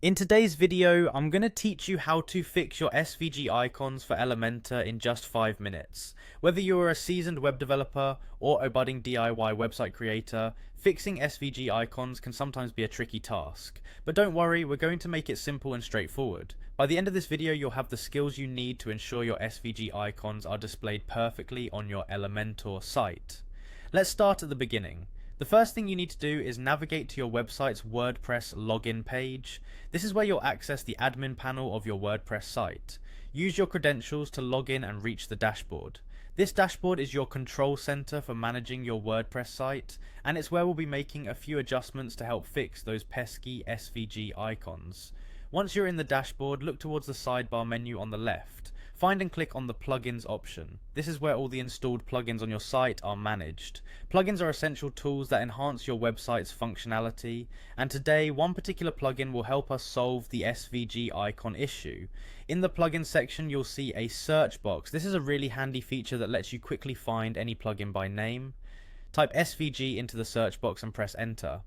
In today's video, I'm going to teach you how to fix your SVG icons for Elementor in just 5 minutes. Whether you're a seasoned web developer or a budding DIY website creator, fixing SVG icons can sometimes be a tricky task. But don't worry, we're going to make it simple and straightforward. By the end of this video, you'll have the skills you need to ensure your SVG icons are displayed perfectly on your Elementor site. Let's start at the beginning. The first thing you need to do is navigate to your website's WordPress login page. This is where you'll access the admin panel of your WordPress site. Use your credentials to log in and reach the dashboard. This dashboard is your control center for managing your WordPress site, and it's where we'll be making a few adjustments to help fix those pesky SVG icons. Once you're in the dashboard, look towards the sidebar menu on the left. Find and click on the plugins option. This is where all the installed plugins on your site are managed. Plugins are essential tools that enhance your website's functionality, and today one particular plugin will help us solve the SVG icon issue. In the plugin section you'll see a search box. This is a really handy feature that lets you quickly find any plugin by name. Type SVG into the search box and press enter.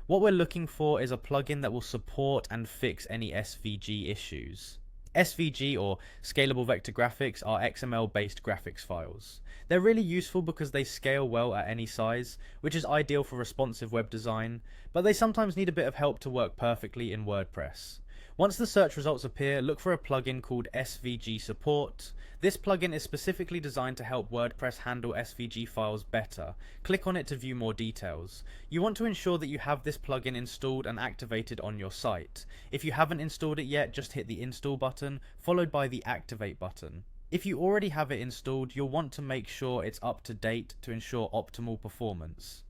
What we're looking for is a plugin that will support and fix any SVG issues. SVG, or Scalable Vector Graphics, are XML-based graphics files. They're really useful because they scale well at any size, which is ideal for responsive web design, but they sometimes need a bit of help to work perfectly in WordPress. Once the search results appear, look for a plugin called SVG Support. This plugin is specifically designed to help WordPress handle SVG files better. Click on it to view more details. You want to ensure that you have this plugin installed and activated on your site. If you haven't installed it yet, just hit the install button, followed by the activate button. If you already have it installed, you'll want to make sure it's up to date to ensure optimal performance.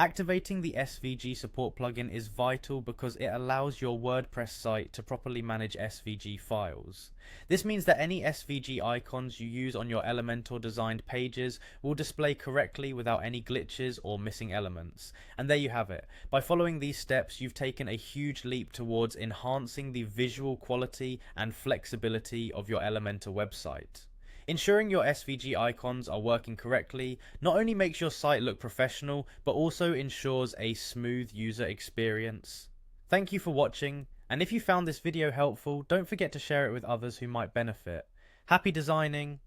Activating the SVG support plugin is vital because it allows your WordPress site to properly manage SVG files. This means that any SVG icons you use on your Elementor designed pages will display correctly without any glitches or missing elements. And there you have it. By following these steps, you've taken a huge leap towards enhancing the visual quality and flexibility of your Elementor website. Ensuring your SVG icons are working correctly not only makes your site look professional, but also ensures a smooth user experience. Thank you for watching, and if you found this video helpful, don't forget to share it with others who might benefit. Happy designing!